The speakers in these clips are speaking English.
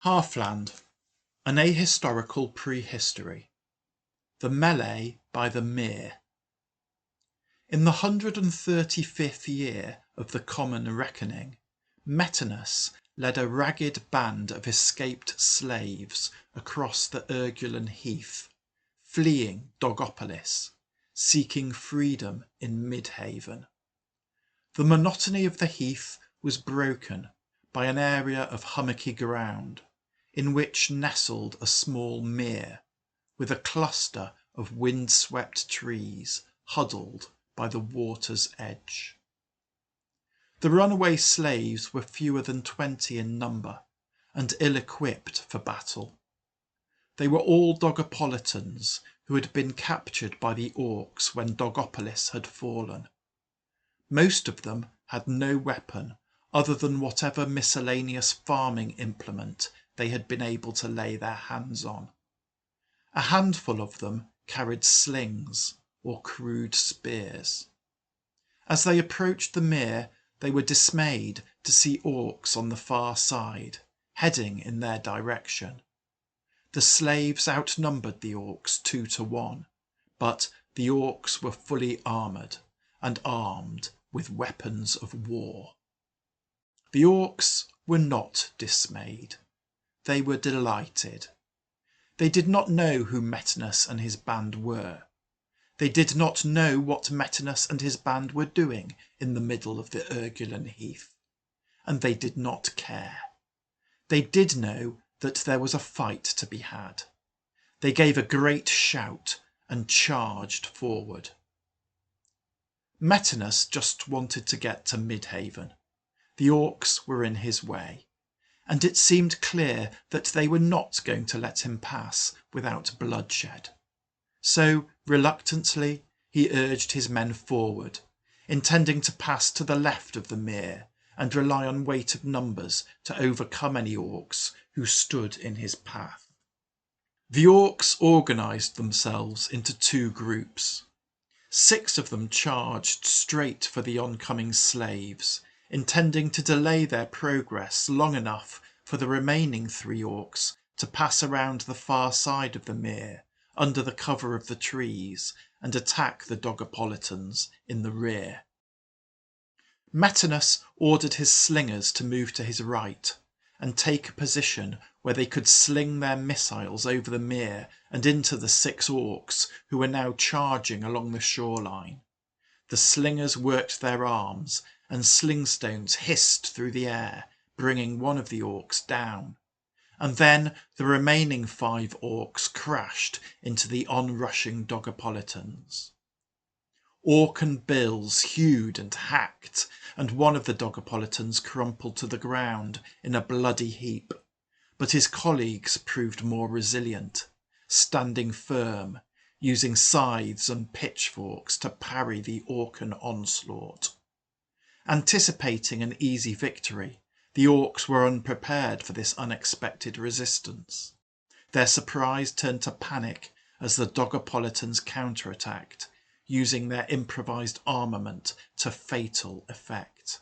Halfland, an ahistorical prehistory. The melee by the mere. In the 135th year of the Common Reckoning, Metinus led a ragged band of escaped slaves across the Urgulan Heath, fleeing Dogopolis, seeking freedom in Midhaven. The monotony of the heath was broken by an area of hummocky ground, in which nestled a small mere, with a cluster of wind-swept trees huddled by the water's edge. The runaway slaves were fewer than 20 in number, and ill-equipped for battle. They were all Dogopolitans who had been captured by the orcs when Dogopolis had fallen. Most of them had no weapon other than whatever miscellaneous farming implement they had been able to lay their hands on. A handful of them carried slings or crude spears. As they approached the mere, they were dismayed to see orcs on the far side, heading in their direction. The slaves outnumbered the orcs 2 to 1, but the orcs were fully armoured and armed with weapons of war. The orcs were not dismayed. They were delighted. They did not know who Metinus and his band were. They did not know what Metinus and his band were doing in the middle of the Urgulan Heath, and they did not care. They did know that there was a fight to be had. They gave a great shout and charged forward. Metinus just wanted to get to Midhaven. The orcs were in his way, and it seemed clear that they were not going to let him pass without bloodshed. So, reluctantly, he urged his men forward, intending to pass to the left of the mere and rely on weight of numbers to overcome any orcs who stood in his path. The orcs organised themselves into 2 groups. 6 of them charged straight for the oncoming slaves, intending to delay their progress long enough for the remaining 3 orcs to pass around the far side of the mere under the cover of the trees and attack the Dogopolitans in the rear. Metinus ordered his slingers to move to his right and take a position where they could sling their missiles over the mere and into the 6 orcs who were now charging along the shoreline. The slingers worked their arms, and slingstones hissed through the air, bringing one of the orcs down. And then the remaining 5 orcs crashed into the onrushing Dogopolitans. Orcan bills hewed and hacked, and one of the Dogopolitans crumpled to the ground in a bloody heap. But his colleagues proved more resilient, standing firm, using scythes and pitchforks to parry the Orcan onslaught. Anticipating an easy victory, the orcs were unprepared for this unexpected resistance. Their surprise turned to panic as the Dogopolitans counterattacked, using their improvised armament to fatal effect.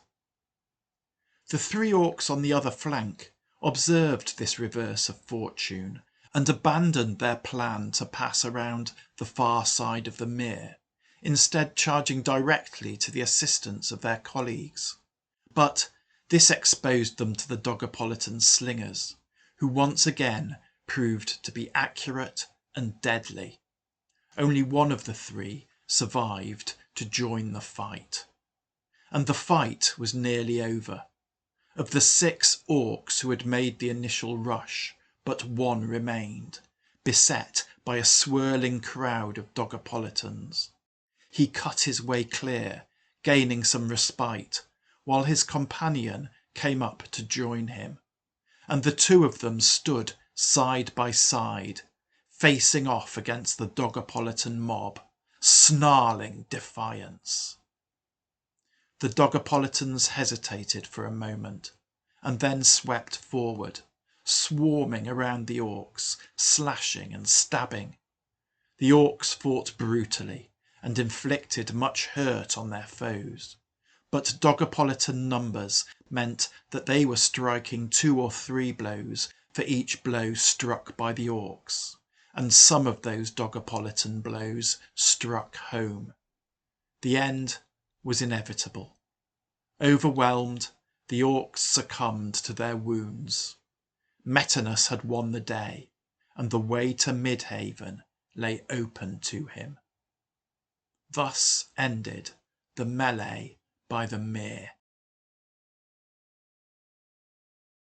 The 3 orcs on the other flank observed this reverse of fortune and abandoned their plan to pass around the far side of the mere, instead charging directly to the assistance of their colleagues. But this exposed them to the Dogopolitan slingers, who once again proved to be accurate and deadly. Only one of the 3 survived to join the fight. And the fight was nearly over. Of the 6 orcs who had made the initial rush, but 1 remained, beset by a swirling crowd of Dogopolitans. He cut his way clear, gaining some respite, while his companion came up to join him, and the 2 of them stood side by side, facing off against the Dogopolitan mob, snarling defiance. The Dogopolitans hesitated for a moment, and then swept forward, swarming around the orcs, slashing and stabbing. The orcs fought brutally and inflicted much hurt on their foes, but Dogopolitan numbers meant that they were striking 2 or 3 blows for for each blow struck by the orcs, and some of those Doggerpolitan blows struck home. The end was inevitable. Overwhelmed, the orcs succumbed to their wounds. Metinus had won the day, and the way to Midhaven lay open to him. Thus ended the melee by the mere.